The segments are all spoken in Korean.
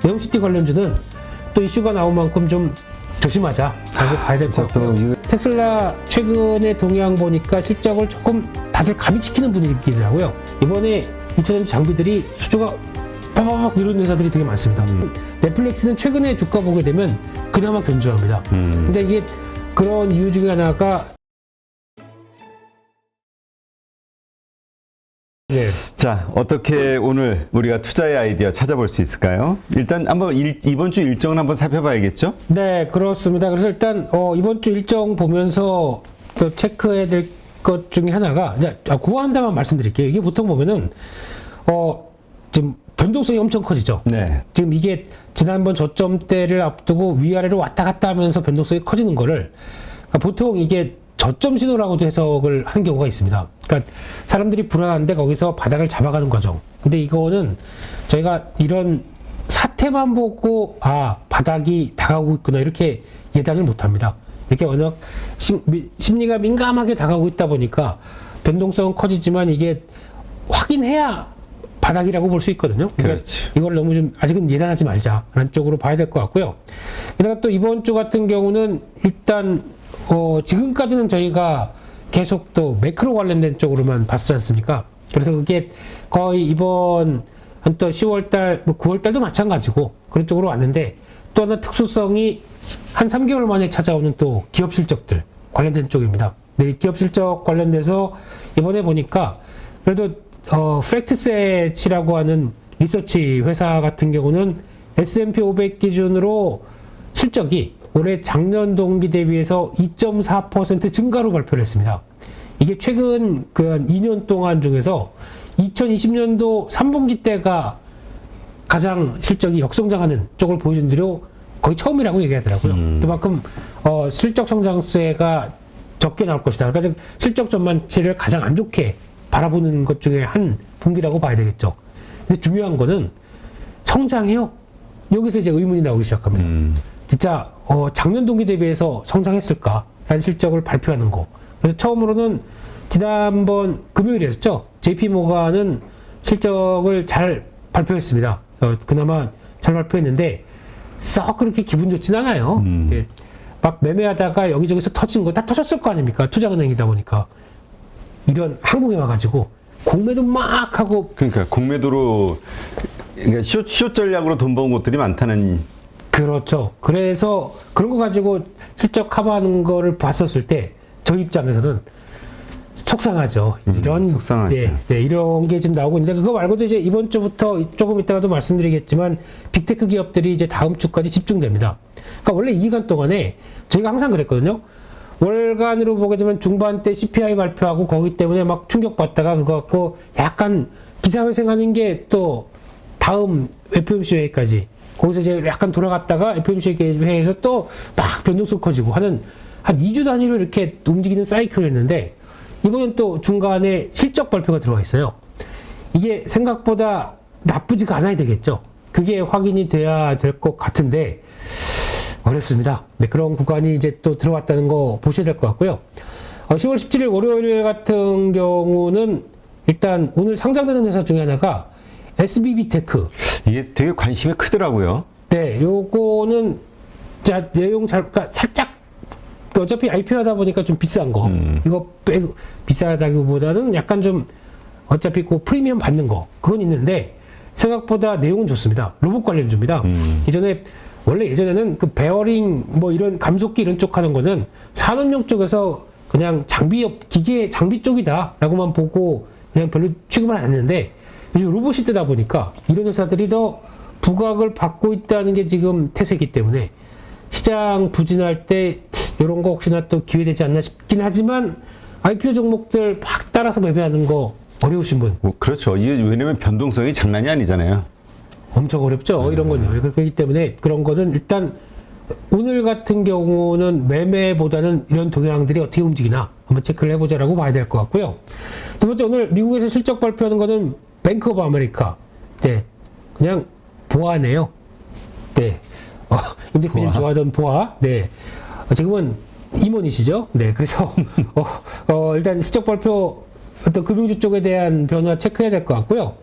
네옴시티 관련주는 또 이슈가 나온 만큼 좀 조심하자 라고 봐야 될 것 같고요. 테슬라 최근에 동향 보니까 실적을 조금 다들 감익시키는 분위기더라고요. 이번에 2000년 장비들이 수주가 빠바박 늘어는 회사들이 되게 많습니다. 넷플릭스는 최근에 주가 보게 되면 그나마 견조합니다. 근데 이게 그런 이유 중에 하나가 네. 자, 어떻게 오늘 우리가 투자의 아이디어 찾아볼 수 있을까요? 일단 한번 이번 주 일정을 한번 살펴봐야겠죠? 네, 그렇습니다. 그래서 일단 이번 주 일정 보면서 또 체크해야 될 것 중에 하나가 그거 한 다만 말씀드릴게요. 이게 보통 보면은 지금 변동성이 엄청 커지죠. 네. 지금 이게 지난번 저점대를 앞두고 위아래로 왔다 갔다 하면서 변동성이 커지는 거를 그러니까 보통 이게 저점 신호라고도 해석을 하는 경우가 있습니다. 그러니까 사람들이 불안한데 거기서 바닥을 잡아가는 과정. 근데 이거는 저희가 이런 사태만 보고 바닥이 다가오고 있구나 이렇게 예단을 못합니다. 이렇게 워낙 심리가 민감하게 다가오고 있다 보니까 변동성은 커지지만 이게 확인해야 바닥이라고 볼 수 있거든요. 그러니까 그렇지. 이걸 너무 좀 아직은 예단하지 말자라는 쪽으로 봐야 될 것 같고요. 게다가 또 이번 주 같은 경우는 일단 지금까지는 저희가 계속 또 매크로 관련된 쪽으로만 봤지 않습니까? 그래서 그게 거의 이번 한 또 10월달, 9월달도 마찬가지고 그런 쪽으로 왔는데 또 하나 특수성이 한 3개월 만에 찾아오는 또 기업 실적들 관련된 쪽입니다. 네, 기업 실적 관련돼서 이번에 보니까 그래도 팩트셋이라고 하는 리서치 회사 같은 경우는 S&P 500 기준으로 실적이 올해 작년 동기 대비해서 2.4% 증가로 발표를 했습니다. 이게 최근 한 2년 동안 중에서 2020년도 3분기 때가 가장 실적이 역성장하는 쪽을 보여준 대로 거의 처음이라고 얘기하더라고요. 그만큼 실적 성장세가 적게 나올 것이다. 그러니까 실적 전망치를 가장 안 좋게 바라보는 것 중에 한 분기라고 봐야 되겠죠. 근데 중요한 거는 성장해요. 여기서 이제 의문이 나오기 시작합니다. 진짜 작년 동기 대비해서 성장했을까라는 실적을 발표하는 거. 그래서 처음으로는 지난번 금요일이었죠. JP모간은 실적을 잘 발표했습니다. 그나마 잘 발표했는데 썩 그렇게 기분 좋진 않아요. 네. 막 매매하다가 여기저기서 터진 거 다 터졌을 거 아닙니까? 투자은행이다 보니까. 이런 한국에 와가지고 공매도 막 하고 그러니까 공매도로 그러니까 숏 전략으로 돈 버는 곳들이 많다는. 그렇죠. 그래서 그런 거 가지고 실적 커버하는 거를 봤었을 때 저 입장에서는 속상하죠. 이런 속상하죠. 네, 이런 게 지금 나오고 있는데 그거 말고도 이제 이번 주부터 조금 이따가도 말씀드리겠지만 빅테크 기업들이 이제 다음 주까지 집중됩니다. 그러니까 원래 이 기간 동안에 저희가 항상 그랬거든요. 월간으로 보게 되면 중반 때 CPI 발표하고 거기 때문에 막 충격받다가 그거 갖고 약간 기사회생하는 게 또 다음 FOMC 회의까지 거기서 이제 약간 돌아갔다가 FOMC 회의에서 또 막 변동성 커지고 하는 한 2주 단위로 이렇게 움직이는 사이클이었는데 이번엔 또 중간에 실적 발표가 들어와 있어요. 이게 생각보다 나쁘지가 않아야 되겠죠. 그게 확인이 돼야 될 것 같은데 어렵습니다. 네, 그런 구간이 이제 또 들어왔다는 거 보셔야 될 것 같고요. 10월 17일 월요일 같은 경우는 일단 오늘 상장되는 회사 중에 하나가 SBB테크. 이게 되게 관심이 크더라고요. 네, 요거는 내용 그러니까 살짝 어차피 IPO 하다 보니까 좀 비싼 거. 이거 빼고 비싸다기보다는 약간 좀 어차피 그 프리미엄 받는 거. 그건 있는데 생각보다 내용은 좋습니다. 로봇 관련주입니다. 예전에는 그 베어링 뭐 이런 감속기 이런 쪽 하는 거는 산업용 쪽에서 그냥 기계 장비 쪽이다라고만 보고 그냥 별로 취급을 안 했는데 요즘 로봇이 뜨다 보니까 이런 회사들이 더 부각을 받고 있다는 게 지금 태세이기 때문에 시장 부진할 때 이런 거 혹시나 또 기회되지 않나 싶긴 하지만 IPO 종목들 막 따라서 매매하는 거 어려우신 분. 그렇죠. 이게 왜냐면 변동성이 장난이 아니잖아요. 엄청 어렵죠. 이런 건요. 그렇기 때문에 그런 거는 일단 오늘 같은 경우는 매매보다는 이런 동향들이 어떻게 움직이나 한번 체크를 해보자라고 봐야 될 것 같고요. 두 번째, 오늘 미국에서 실적 발표하는 거는 뱅크 오브 아메리카. 네. 그냥 보아네요. 네. 임 대표님 좋아하던 보아. 네. 지금은 임원이시죠? 네. 그래서, 일단 실적 발표 어떤 금융주 쪽에 대한 변화 체크해야 될 것 같고요.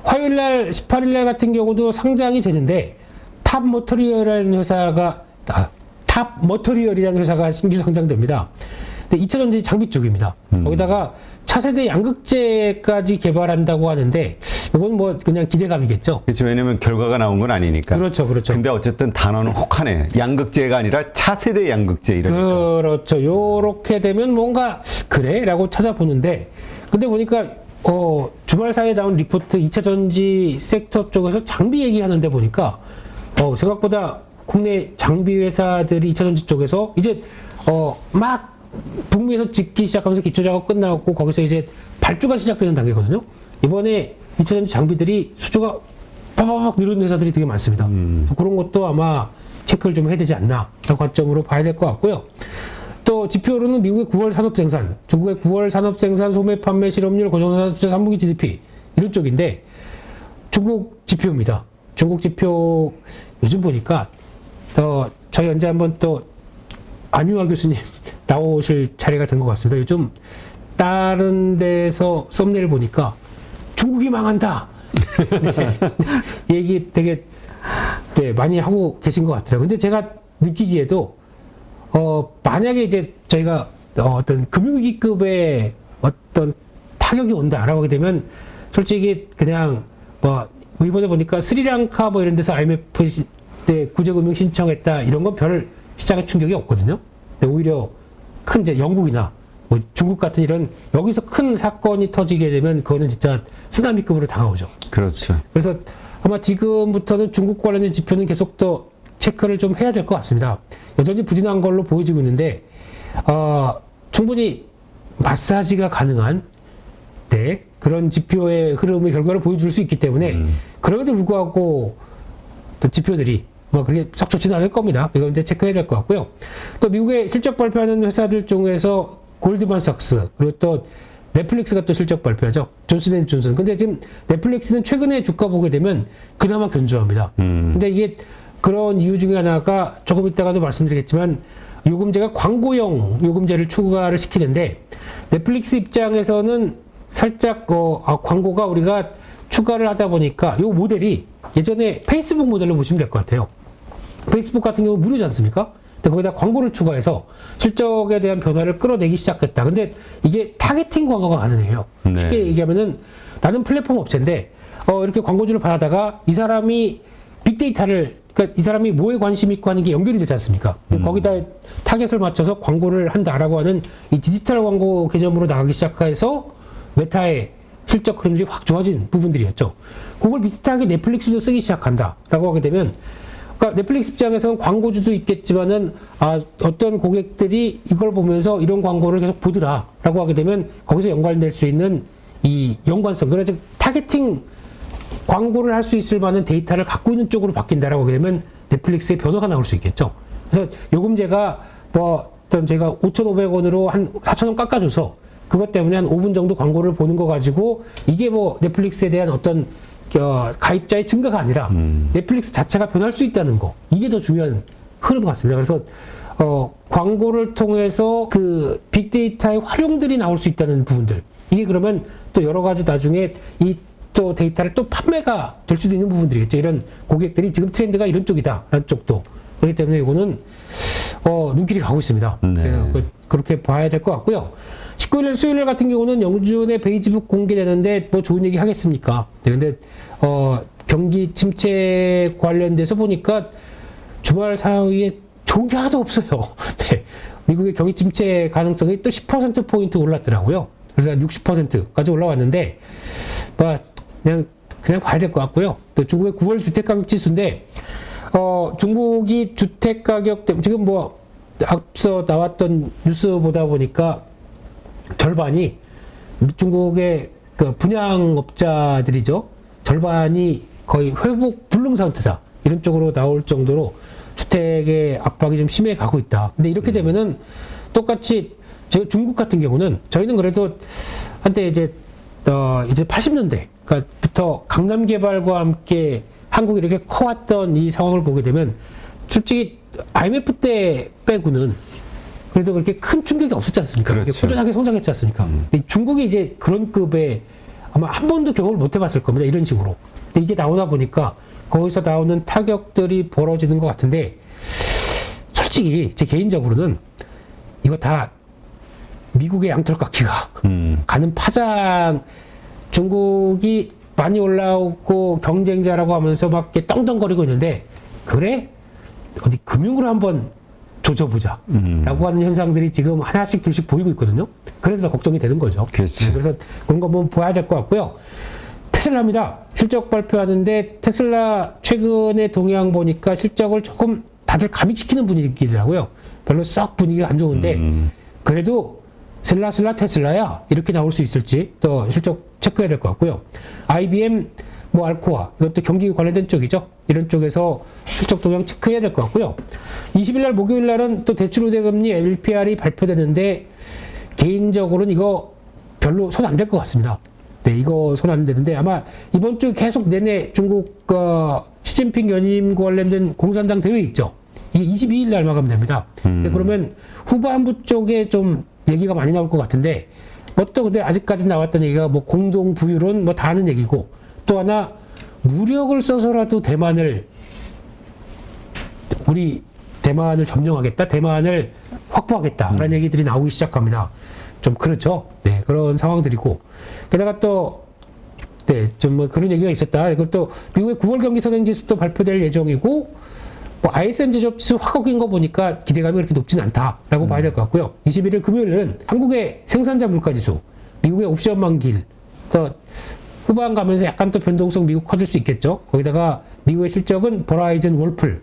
화요일 날, 18일 날 같은 경우도 상장이 되는데, 탑머터리얼이라는 회사가 신규 상장됩니다. 근데 2차 전지 장비 쪽입니다. 거기다가 차세대 양극재까지 개발한다고 하는데 이건 뭐 그냥 기대감이겠죠. 그렇죠. 왜냐면 결과가 나온 건 아니니까. 그렇죠, 그렇죠. 근데 어쨌든 단어는 혹하네. 양극재가 아니라 차세대 양극재 이러니까. 그렇죠. 요렇게 되면 뭔가 그래라고 찾아보는데 근데 보니까 주말 사이에 나온 리포트 2차 전지 섹터 쪽에서 장비 얘기하는데 보니까 생각보다 국내 장비 회사들이 2차 전지 쪽에서 이제 막 북미에서 짓기 시작하면서 기초 작업 끝나고 거기서 이제 발주가 시작되는 단계거든요. 이번에 2차 전지 장비들이 수주가 빠바박 늘어는 회사들이 되게 많습니다. 그런 것도 아마 체크를 좀 해야 되지 않나 라는 관점으로 봐야 될 것 같고요. 또 지표로는 미국의 9월 산업 생산, 중국의 9월 산업 생산, 소매 판매 실업률, 고정산 투자 3분기 GDP 이런 쪽인데 중국 지표입니다. 중국 지표 요즘 보니까 저희 언제 한번 또 안유아 교수님 나오실 차례가 된 것 같습니다. 요즘 다른 데서 썸네일 보니까 중국이 망한다. 네, 얘기 되게 많이 하고 계신 것 같더라고요. 근데 제가 느끼기에도 만약에 이제 저희가 어떤 금융위기급의 어떤 타격이 온다라고 하게 되면 솔직히 그냥 뭐 이번에 보니까 스리랑카 뭐 이런 데서 IMF 때 구제금융 신청했다 이런 건 별 시장에 충격이 없거든요. 근데 오히려 큰 이제 영국이나 뭐 중국 같은 이런 여기서 큰 사건이 터지게 되면 그거는 진짜 쓰나미급으로 다가오죠. 그렇죠. 그래서 아마 지금부터는 중국 관련된 지표는 계속 더 체크를 좀 해야 될 것 같습니다. 여전히 부진한 걸로 보여지고 있는데 충분히 마사지가 가능한 그런 지표의 흐름의 결과를 보여줄 수 있기 때문에 그럼에도 불구하고 또 지표들이 뭐 그렇게 썩 좋지는 않을 겁니다. 이거 이제 체크해야 될 것 같고요. 또 미국의 실적 발표하는 회사들 중에서 골드만삭스 그리고 또 넷플릭스가 또 실적 발표하죠. 존슨앤존슨. 근데 지금 넷플릭스는 최근에 주가 보게 되면 그나마 견조합니다. 근데 이게 그런 이유 중에 하나가 조금 이따가도 말씀드리겠지만 요금제가 광고용 요금제를 추가를 시키는데 넷플릭스 입장에서는 살짝 광고가 우리가 추가를 하다 보니까 요 모델이 예전에 페이스북 모델로 보시면 될 것 같아요. 페이스북 같은 경우 무료지 않습니까? 근데 거기다 광고를 추가해서 실적에 대한 변화를 끌어내기 시작했다. 근데 이게 타겟팅 광고가 가능해요. 네. 쉽게 얘기하면은 나는 플랫폼 업체인데 이렇게 광고주를 받아다가 이 사람이 빅데이터를 그러니까 이 사람이 뭐에 관심 있고 하는 게 연결이 되지 않습니까? 거기다 타겟을 맞춰서 광고를 한다라고 하는 이 디지털 광고 개념으로 나가기 시작해서 메타의 실적 흐름들이 확 좋아진 부분들이었죠. 그걸 비슷하게 넷플릭스도 쓰기 시작한다라고 하게 되면 그러니까 넷플릭스 입장에서는 광고주도 있겠지만은 어떤 고객들이 이걸 보면서 이런 광고를 계속 보더라라고 하게 되면 거기서 연관될 수 있는 이 연관성 그래서 타겟팅 광고를 할 수 있을 만한 데이터를 갖고 있는 쪽으로 바뀐다라고 하게 되면 넷플릭스의 변화가 나올 수 있겠죠. 그래서 요금제가 뭐 어떤 저희가 5,500원으로 한 4,000원 깎아줘서 그것 때문에 한 5분 정도 광고를 보는 거 가지고 이게 뭐 넷플릭스에 대한 어떤 가입자의 증가가 아니라 넷플릭스 자체가 변할 수 있다는 거 이게 더 중요한 흐름 같습니다. 그래서 광고를 통해서 그 빅데이터의 활용들이 나올 수 있다는 부분들 이게 그러면 또 여러 가지 나중에 이 또 데이터를 또 판매가 될 수도 있는 부분들이겠죠. 이런 고객들이 지금 트렌드가 이런 쪽이다라는 쪽도 그렇기 때문에 이거는 눈길이 가고 있습니다. 네. 그렇게 봐야 될 것 같고요. 19일 수요일 같은 경우는 영준의 베이지북 공개되는데 뭐 좋은 얘기 하겠습니까? 네, 근데 경기 침체 관련돼서 보니까 주말 사이에 좋은 게 하나도 없어요. 네, 미국의 경기 침체 가능성이 또 10%포인트 올랐더라고요. 그래서 한 60%까지 올라왔는데 그냥 봐야 될 것 같고요. 또 중국의 9월 주택가격 지수인데 중국이 주택가격 때문에 지금 뭐 앞서 나왔던 뉴스 보다 보니까 절반이 중국의 그 분양업자들이죠. 절반이 거의 회복 불능 상태다. 이런 쪽으로 나올 정도로 주택의 압박이 좀 심해 가고 있다. 근데 이렇게 되면은 똑같이 중국 같은 경우는 저희는 그래도 한때 이제 80년대부터 강남 개발과 함께 한국이 이렇게 커왔던 이 상황을 보게 되면 솔직히 IMF 때 빼고는 그래도 그렇게 큰 충격이 없었지 않습니까? 그렇죠. 꾸준하게 성장했지 않습니까? 근데 중국이 이제 그런 급에 아마 한 번도 경험을 못 해봤을 겁니다. 이런 식으로. 근데 이게 나오다 보니까 거기서 나오는 타격들이 벌어지는 것 같은데 솔직히 제 개인적으로는 이거 다 미국의 양털깎기가 가는 파장 중국이 많이 올라오고 경쟁자라고 하면서 막 이렇게 떵떵거리고 있는데 그래? 어디 금융으로 한번 조져보자 라고 하는 현상들이 지금 하나씩 둘씩 보이고 있거든요. 그래서 더 걱정이 되는 거죠. 그렇지. 네, 그래서 그런 거 한번 봐야 될 것 같고요. 테슬라입니다. 실적 발표하는데 테슬라 최근에 동향 보니까 실적을 조금 다들 감익시키는 분위기더라고요. 별로 썩 분위기가 안 좋은데 그래도 슬라슬라 테슬라야 이렇게 나올 수 있을지 또 실적 체크해야 될 것 같고요. IBM, 뭐 알코아 이것도 경기 관련된 쪽이죠. 이런 쪽에서 실적 동향 체크해야 될 것 같고요. 20일 날 목요일 날은 또 대출 우대금리 LPR이 발표되는데 개인적으로는 이거 별로 손 안 댈 것 같습니다. 네, 이거 손 안 되는데 아마 이번 주 계속 내내 중국 시진핑 연임 관련된 공산당 대회 있죠. 이게 22일 날 마감됩니다. 근데 그러면 후반부 쪽에 좀 얘기가 많이 나올 것 같은데 뭐 또 근데 아직까지 나왔던 얘기가 뭐 공동 부유론 뭐 다 하는 얘기고 또 하나 무력을 써서라도 우리 대만을 점령하겠다, 대만을 확보하겠다라는 얘기들이 나오기 시작합니다. 좀 그렇죠. 네, 그런 상황들이고 게다가 또 네, 좀 뭐 그런 얘기가 있었다. 이것도 미국의 9월 경기 선행 지수도 발표될 예정이고 뭐 ISM 제조업 지수 확 꺾인 거 보니까 기대감이 그렇게 높진 않다라고 봐야 될 것 같고요. 21일 금요일은 한국의 생산자 물가 지수, 미국의 옵션 만기일, 또 후반 가면서 약간 또 변동성 미국 커질 수 있겠죠. 거기다가 미국의 실적은 버라이즌, 월플,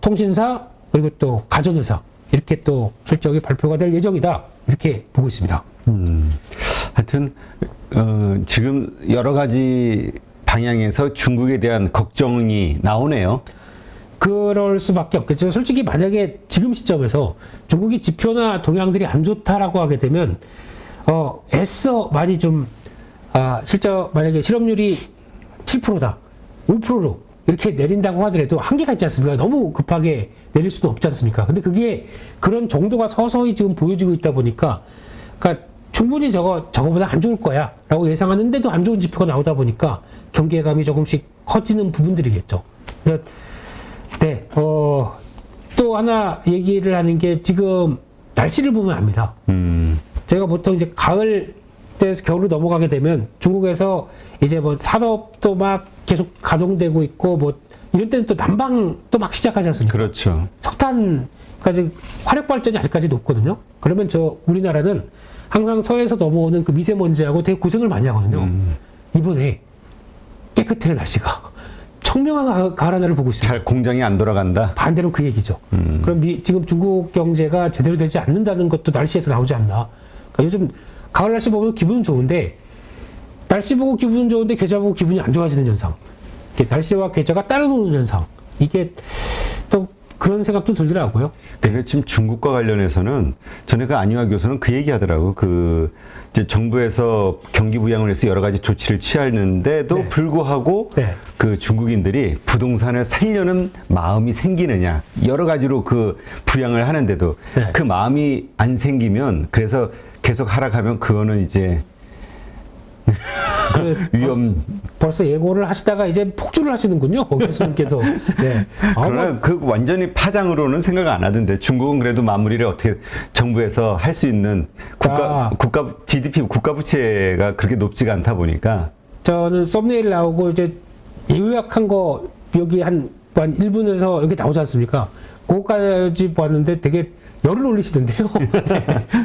통신사 그리고 또 가전회사 이렇게 또 실적이 발표가 될 예정이다. 이렇게 보고 있습니다. 하여튼 지금 여러 가지 방향에서 중국에 대한 걱정이 나오네요. 그럴 수밖에 없겠죠. 솔직히 만약에 지금 시점에서 중국이 지표나 동향들이 안 좋다라고 하게 되면 애써 많이 좀 실적 만약에 실업률이 7%다, 5%로 이렇게 내린다고 하더라도 한계가 있지 않습니까? 너무 급하게 내릴 수도 없지 않습니까? 근데 그게 그런 정도가 서서히 지금 보여지고 있다 보니까, 그러니까 충분히 저거보다 안 좋을 거야 라고 예상하는데도 안 좋은 지표가 나오다 보니까 경계감이 조금씩 커지는 부분들이겠죠. 그래서 네, 또 하나 얘기를 하는 게 지금 날씨를 보면 압니다. 제가 보통 이제 가을 때에서 겨울로 넘어가게 되면 중국에서 이제 뭐 산업도 막 계속 가동되고 있고 뭐 이런 때는 또 난방 또 막 시작하지 않습니까? 그렇죠. 석탄까지 화력 발전이 아직까지 높거든요. 그러면 우리나라는 항상 서해에서 넘어오는 그 미세먼지하고 되게 고생을 많이 하거든요. 이번에 깨끗해요, 날씨가. 청명한 가을 하나를 보고 있습니다. 잘 공장이 안 돌아간다. 반대로 그 얘기죠. 그럼 지금 중국 경제가 제대로 되지 않는다는 것도 날씨에서 나오지 않나. 그러니까 요즘 가을 날씨 보면 기분은 좋은데 날씨 보고 기분은 좋은데 계절 보고 기분이 안 좋아지는 현상. 날씨와 계절가 따라오는 현상. 이게 또 그런 생각도 들더라고요. 그러니까 지금 중국과 관련해서는 전에 그 안유아 교수는 그 얘기하더라고. 이제 정부에서 경기 부양을 해서 여러 가지 조치를 취하는데도 네. 불구하고 네. 그 중국인들이 부동산을 살려는 마음이 생기느냐, 여러 가지로 그 부양을 하는데도 네. 그 마음이 안 생기면, 그래서 계속 하락하면 그거는 이제 위험. 벌써 예고를 하시다가 이제 폭주를 하시는군요, 교수님께서. 네. 그러나 그 완전히 파장으로는 생각 안 하던데, 중국은 그래도 마무리를 어떻게 정부에서 할 수 있는 국가 GDP 국가 부채가 그렇게 높지가 않다 보니까. 저는 썸네일 나오고 이제 요약한 거 여기 한 1분에서 여기 나오지 않습니까? 그거까지 봤는데 되게 열을 올리시던데요.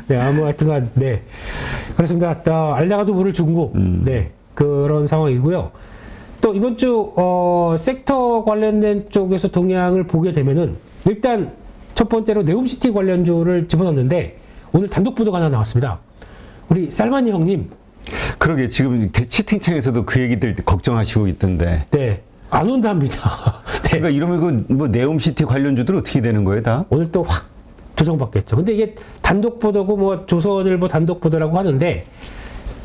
네, 하여튼간, 네. 그렇습니다. 알다가도 모를 중국. 네. 그런 상황이고요. 또 이번 주, 섹터 관련된 쪽에서 동향을 보게 되면은, 일단 첫 번째로 네옴시티 관련주를 집어넣는데, 오늘 단독 보도가 하나 나왔습니다. 우리 쌀만이 형님. 그러게, 지금 채팅창에서도 그 얘기들 걱정하시고 있던데. 네. 안 온답니다. 네. 그러니까 이러면 뭐 네옴시티 관련주들 어떻게 되는 거예요, 다? 오늘 또 확 조정받겠죠. 근데 이게 단독 보도고 뭐 조선일보 단독 보도라고 하는데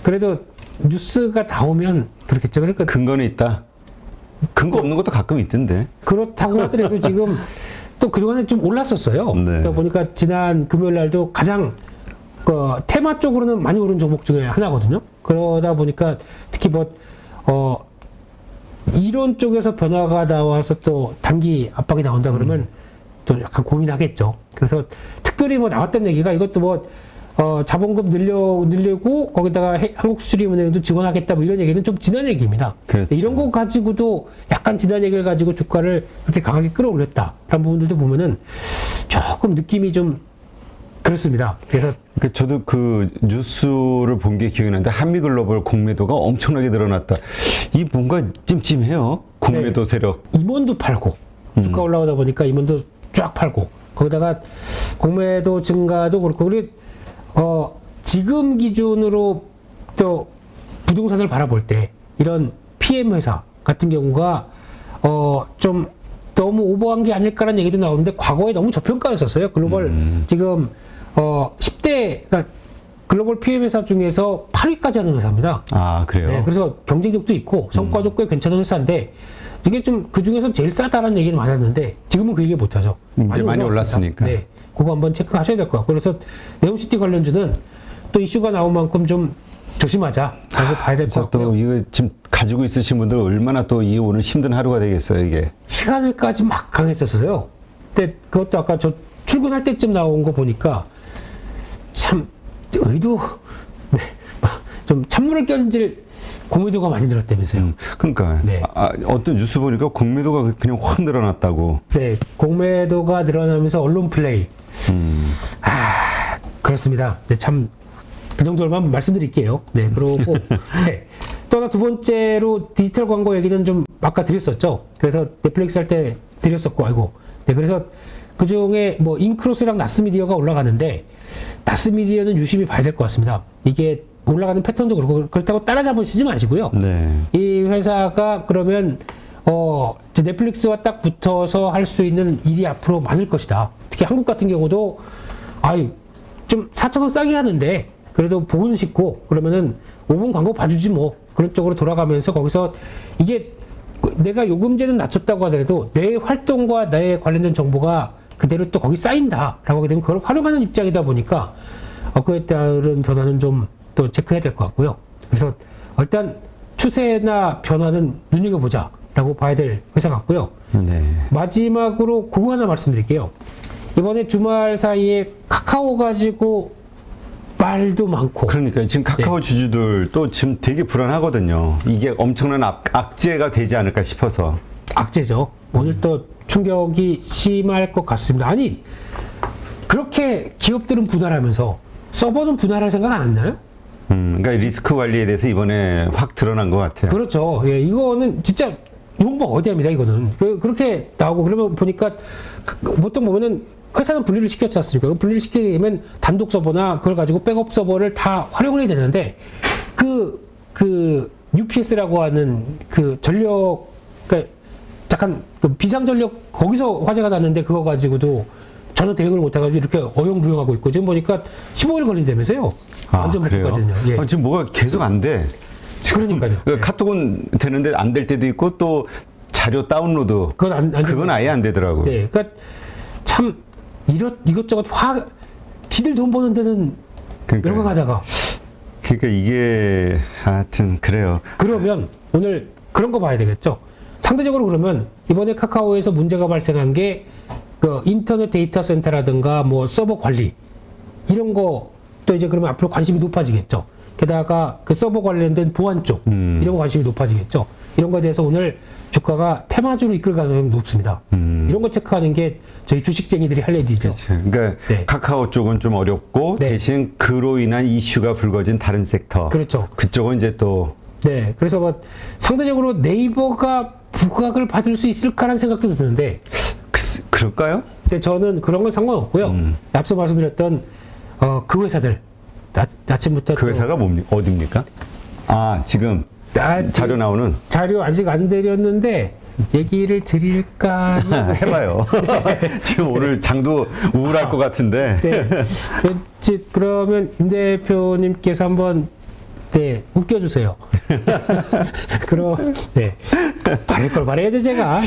그래도 뉴스가 나오면 그렇겠죠. 그러니까 근거는 있다. 근거 없는 것도 가끔 있던데. 그렇다고 하더라도 지금 또 그동안에 좀 올랐었어요. 네. 그러다 보니까 지난 금요일 날도 가장 테마 쪽으로는 많이 오른 종목 중에 하나거든요. 그러다 보니까 특히 이론 쪽에서 변화가 나와서 또 단기 압박이 나온다 그러면 또 약간 고민하겠죠. 그래서 특별히 뭐 나왔던 얘기가 이것도 뭐 자본금 늘리고 거기다가 한국수출입은행도 지원하겠다 뭐 이런 얘기는 좀 지난 얘기입니다. 그렇죠. 이런 거 가지고도 약간 지난 얘기를 가지고 주가를 그렇게 강하게 끌어올렸다라는 부분들도 보면은 조금 느낌이 좀 그렇습니다. 그래서 그러니까 저도 그 뉴스를 본 게 기억이 나는데 한미글로벌 공매도가 엄청나게 늘어났다. 이 뭔가 찜찜해요. 공매도 네. 세력. 임원도 팔고 주가 올라오다 보니까 임원도 쫙 팔고 거기다가 공매도 증가도 그렇고 그리고 지금 기준으로 또 부동산을 바라볼 때 이런 PM 회사 같은 경우가 좀 너무 오버한 게 아닐까라는 얘기도 나오는데 과거에 너무 저평가였었어요. 글로벌 지금 10대 그러니까 글로벌 PM 회사 중에서 8위까지 하는 회사입니다. 아, 그래요? 네, 그래서 경쟁력도 있고 성과도 꽤 괜찮은 회사인데 이게 좀 그 중에서 제일 싸다라는 얘기는 많았는데 지금은 그 얘기 못하죠. 이제 많이 올랐으니까. 네, 그거 한번 체크하셔야 될 것 같고 그래서 네옴시티 관련주는 또 이슈가 나온 만큼 좀 조심하자라고 봐야 될 것 같고요. 또 이거 지금 가지고 있으신 분들 얼마나 또 이 오늘 힘든 하루가 되겠어요, 이게. 시간을까지 막 강했었어요. 근데 그것도 아까 저 출근할 때쯤 나온 거 보니까 참 의도 네, 좀 찬물을 끼얹을 공매도가 많이 늘었다면서요. 그러니까 네. 어떤 뉴스 보니까 공매도가 그냥 확 늘어났다고. 네, 공매도가 늘어나면서 언론 플레이. 그렇습니다. 네, 참 그 정도만 말씀드릴게요. 네, 그러고 네. 또 하나 두 번째로 디지털 광고 얘기는 좀 아까 드렸었죠. 그래서 넷플릭스 할 때 드렸었고, 아이고. 네, 그래서 그 중에 뭐 인크로스랑 나스미디어가 올라가는데 나스미디어는 유심히 봐야 될 것 같습니다. 이게 올라가는 패턴도 그렇고 그렇다고 따라잡으시지 마시고요. 네. 이 회사가 그러면 이제 넷플릭스와 딱 붙어서 할 수 있는 일이 앞으로 많을 것이다. 특히 한국 같은 경우도 좀 4,000원 싸게 하는데 그래도 보고는 싶고 그러면은 5분 광고 봐주지 뭐 그런 쪽으로 돌아가면서 거기서 이게 내가 요금제는 낮췄다고 하더라도 내 활동과 나에 관련된 정보가 그대로 또 거기 쌓인다라고 하게 되면 그걸 활용하는 입장이다 보니까 그에 따른 변화는 좀 또 체크해야 될 것 같고요. 그래서 일단 추세나 변화는 눈여겨보자라고 봐야 될 회사 같고요. 네. 마지막으로 그거 하나 말씀드릴게요. 이번에 주말 사이에 카카오 가지고 말도 많고. 그러니까 지금 카카오 주주들도 지금 되게 불안하거든요. 이게 엄청난 악재가 되지 않을까 싶어서. 악재죠. 오늘 또 충격이 심할 것 같습니다. 아니, 그렇게 기업들은 분할하면서 서버는 분할할 생각 안 나요? 그러니까 리스크 관리에 대해서 이번에 확 드러난 것 같아요. 그렇죠. 예, 이거는 진짜 용법 어디합니다, 이거는. 그렇게 나오고 그러면 보니까 보통 보면은 회사는 분리를 시켰지 않습니까? 분리를 시키게 되면 단독 서버나 그걸 가지고 백업 서버를 다 활용을 해야 되는데 그 UPS라고 하는 그 전력, 그러니까 약간 그 비상전력 거기서 화재가 났는데 그거 가지고도 전혀 대응을 못해가지고 이렇게 어영부영하고 있고 지금 보니까 15일 걸린다면서요. 완전 그래요? 복구까지는요. 예. 지금 뭐가 계속 안 돼. 그러니까요. 예. 카톡은 되는데 안 될 때도 있고 또 자료 다운로드 그건 아예 안 되더라고요. 네, 그러니까 참 이것저것 지들 돈 버는 데는 그러니까요. 이런 거 가다가 그러니까 이게 하여튼 그래요. 그러면 오늘 그런 거 봐야 되겠죠. 상대적으로 그러면 이번에 카카오에서 문제가 발생한 게 그 인터넷 데이터 센터라든가 뭐 서버 관리 이런 거 또 이제 그러면 앞으로 관심이 높아지겠죠. 게다가 그 서버 관련된 보안 쪽 이런 거 관심이 높아지겠죠. 이런 거에 대해서 오늘 주가가 테마주로 이끌 가능성이 높습니다. 이런 거 체크하는 게 저희 주식쟁이들이 할 일이죠. 그렇죠. 그러니까 네. 카카오 쪽은 좀 어렵고 네. 대신 그로 인한 이슈가 불거진 다른 섹터. 그렇죠. 그쪽은 이제 또 네, 그래서 뭐 상대적으로 네이버가 부각을 받을 수 있을까라는 생각도 드는데, 그럴까요? 근데 저는 그런 건 상관없고요. 앞서 말씀드렸던 그 회사들 아침부터 그 회사가 어디입니까? 지금 자료 나오는 자료 아직 안 드렸는데 얘기를 드릴까? 해봐요. 지금 오늘 장도 우울할 것 같은데. 네. 그러면 임 대표님께서 한번 웃겨주세요. 그럼 바랄 걸 바라야죠 제가.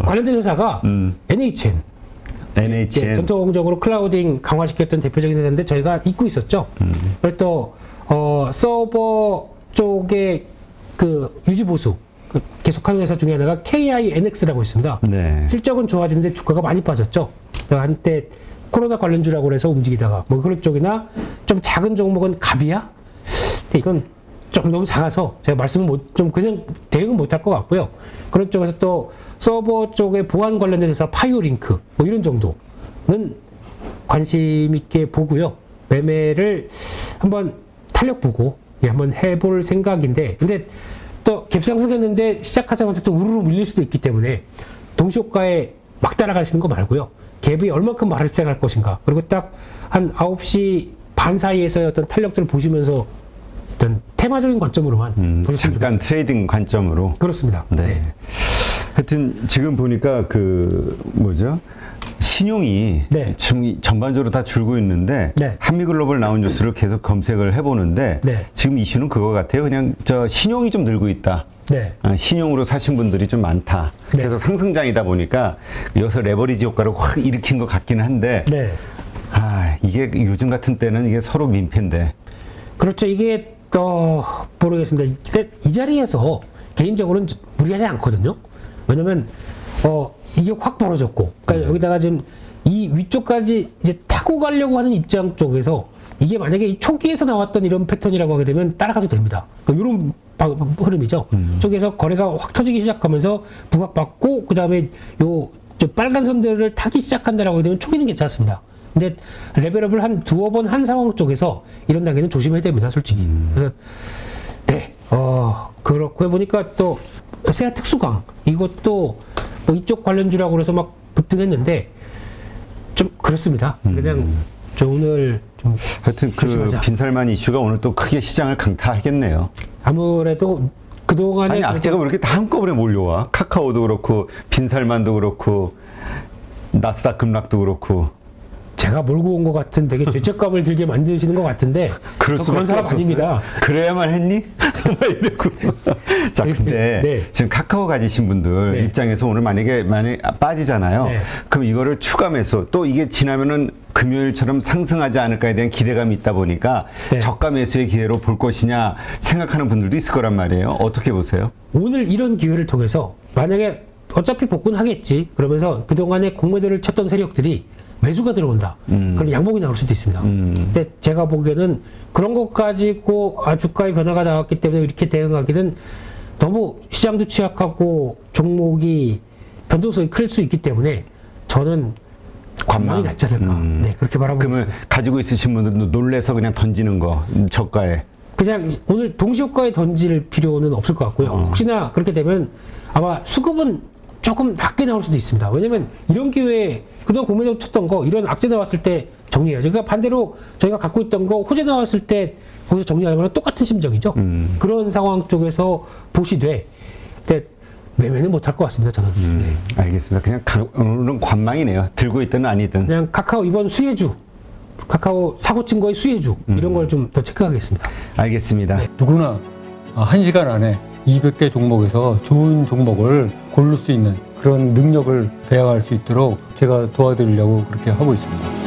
관련된 회사가 NHN. NHN. 전통적으로 클라우딩 강화시켰던 대표적인 회사인데 저희가 잊고 있었죠. 그리고 또 서버 쪽에 그 유지보수 계속하는 회사 중에 하나가 KINX라고 있습니다. 네. 실적은 좋아지는데 주가가 많이 빠졌죠. 한때 코로나 관련주라고 해서 움직이다가 뭐 그런 쪽이나 좀 작은 종목은 갑이야? 근데 이건 좀 너무 작아서 제가 말씀을 좀 그냥 대응은 못할 것 같고요. 그런 쪽에서 또 서버 쪽에 보안 관련된 회사 파이오링크 뭐 이런 정도는 관심 있게 보고요. 매매를 한번 탄력 보고 한번 해볼 생각인데, 근데 또 갭상승했는데 시작하자마자 또 우르르 밀릴 수도 있기 때문에 동시효과에 막 따라가시는 거 말고요. 갭이 얼만큼 발생할 것인가, 그리고 딱 한 9시 반 사이에서의 어떤 탄력들을 보시면서 어떤 테마적인 관점으로만 보셨으면 잠깐 좋겠습니다. 트레이딩 관점으로. 그렇습니다. 네. 네. 하여튼 지금 보니까 그 뭐죠? 신용이 네. 지금 전반적으로 다 줄고 있는데 네. 한미글로벌 나온 뉴스를 계속 검색을 해보는데 네. 지금 이슈는 그거 같아요. 그냥 저 신용이 좀 늘고 있다. 네. 신용으로 사신 분들이 좀 많다. 네. 그래서 상승장이다 보니까 여기서 레버리지 효과를 확 일으킨 것 같기는 한데 네. 이게 요즘 같은 때는 이게 서로 민폐인데. 그렇죠. 이게 또 모르겠습니다. 근데 이 자리에서 개인적으로는 무리하지 않거든요. 왜냐면 이게 확 벌어졌고, 그러니까 여기다가 지금 이 위쪽까지 이제 타고 가려고 하는 입장 쪽에서 이게 만약에 이 초기에서 나왔던 이런 패턴이라고 하게 되면 따라가도 됩니다. 그러니까 이런 흐름이죠. 쪽에서 거래가 확 터지기 시작하면서 부각받고 그 다음에 저 빨간 선들을 타기 시작한다라고 하게 되면 초기는 괜찮습니다. 근데 레벨업을 한 두어 번 한 상황 쪽에서 이런 단계는 조심해야 됩니다, 솔직히. 그래서 네, 그렇고 해보니까 또 세아 특수강 이것도 뭐 이쪽 관련주라고 해서 막 급등했는데 좀 그렇습니다. 그냥 저 오늘 좀 하여튼 그 조심하자. 빈살만 이슈가 오늘 또 크게 시장을 강타하겠네요. 아무래도 그동안에 아니 악재가 왜 이렇게 다 한꺼번에 몰려와? 카카오도 그렇고 빈살만도 그렇고 나스닥 급락도 그렇고. 제가 몰고 온 것 같은 되게 죄책감을 들게 만드시는 것 같은데 그럴 저 그런 수밖에 사람 없었어요. 아닙니다. 그래야만 했니? 이러고. 자, 근데 네. 지금 카카오 가지신 분들 네. 입장에서 오늘 만약에 빠지잖아요. 네. 그럼 이거를 추가 매수, 또 이게 지나면은 금요일처럼 상승하지 않을까에 대한 기대감이 있다 보니까 네. 저가 매수의 기회로 볼 것이냐 생각하는 분들도 있을 거란 말이에요. 어떻게 보세요? 오늘 이런 기회를 통해서 만약에 어차피 복구는 하겠지 그러면서 그동안에 공매도를 쳤던 세력들이 매수가 들어온다. 그럼 양봉이 나올 수도 있습니다. 근데 제가 보기에는 그런 것 가지고 주가의 변화가 나왔기 때문에 이렇게 대응하기는 너무 시장도 취약하고 종목이 변동성이 클 수 있기 때문에 저는 관망이 낫지 않을까. 네, 그렇게 바라보고 그러면 있습니다. 가지고 있으신 분들도 놀래서 그냥 던지는 거, 저가에. 그냥 오늘 동시효과에 던질 필요는 없을 것 같고요. 혹시나 그렇게 되면 아마 수급은 조금 낮게 나올 수도 있습니다. 왜냐면 이런 기회에 그동안 공매도 쳤던 거 이런 악재 나왔을 때 정리해야죠. 그러니까 반대로 저희가 갖고 있던 거 호재 나왔을 때 거기서 정리하는 거랑 똑같은 심정이죠. 그런 상황 쪽에서 보시되 근데 매매는 못할 것 같습니다. 저는. 네. 알겠습니다. 그냥 오늘은 관망이네요. 들고 있든 아니든. 그냥 카카오 이번 수혜주, 카카오 사고 친 거의 수혜주 이런 걸 좀 더 체크하겠습니다. 알겠습니다. 누구나 1시간 안에 200개 종목에서 좋은 종목을 고를 수 있는 그런 능력을 배양할 수 있도록 제가 도와드리려고 그렇게 하고 있습니다.